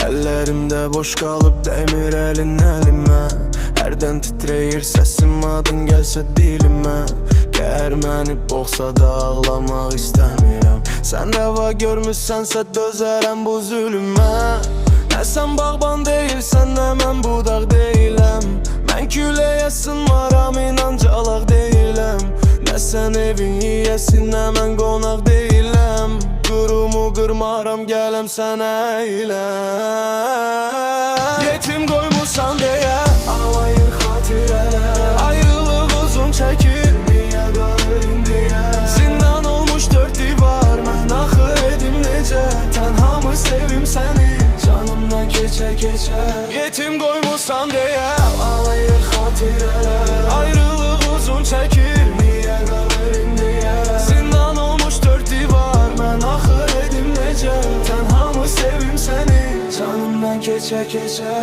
Əllərimdə boş qalıb dəymir əlin əlimə. Hərdən titrəyir səsim, adın gəlsə dilimə. Gər məni boğsa da ağlamaq istəmirəm. Sən rəva görmüsənsə dözərəm bu zülümə. Nə sən bağban deyilsən, nə mən budaq deyiləm. Mən küləyə sınmaram, inancalaq deyiləm. Nə sən evin yiyəsin, nə mən qonaq deyiləm. Qurumu qırmaram, gələm sənə ilə. Yetim qoymusan deyə ağlayır xatirələr. Ayrılıq uzun çəkir, niyə qalır indiyə? Zindan olmuş dörd divar, mən axı edim necə? Tənhamı sevim səni, canımdan keçə-keçə. Yetim qoymusan deyə ağlayır xatirələr. Ayrılıq uzun çəkir, niyə qalır indiyə? Zindan olmuş dörd divar, mən axı edim necə? Tənhamı sevim səni, canımdan keçə-keçə.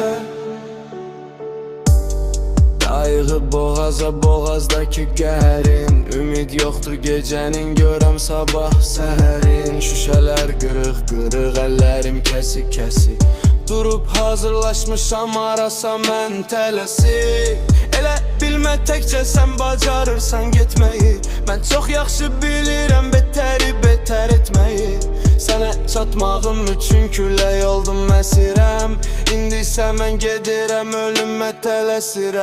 Qayğı boğaza, boğazdakı qərin. Ümid yoxdur gecənin, görəm sabah səhərin. Şüşələr qırıq-qırıq, əllərim kəsik-kəsik. Durub hazırlaşmışam, arasa mən tələsik. Elə bilmə təkcə sən bacarırsan getməyi. Mən çox yaxşı bilirəm betəri betər etməyi. Sənə çatmağım üçün külək oldum məsirəm. İndi isə mən gedirəm, ölümə tələsirəm.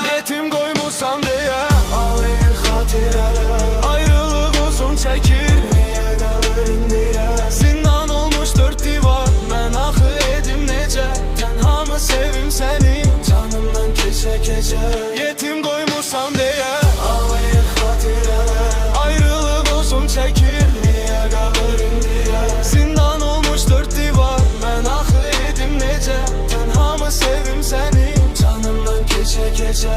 Yetim qoymusan deyə ağlayır xatirələr. Ayrılıq uzun çəkir, niyə qalır indiyə? Zindan olmuş dörd divar, mən axı edim necə? Tənhamı sevim səni, canımdan keçə-keçə. Yetim qoymusan deyə ağlayır xatirələr. Ayrılıq uzun çəkir, niyə qalır indiyə? Zindan olmuş dörd divar, mən axı edim necə? Tənhamı sevim səni, canımdan keçə-keçə.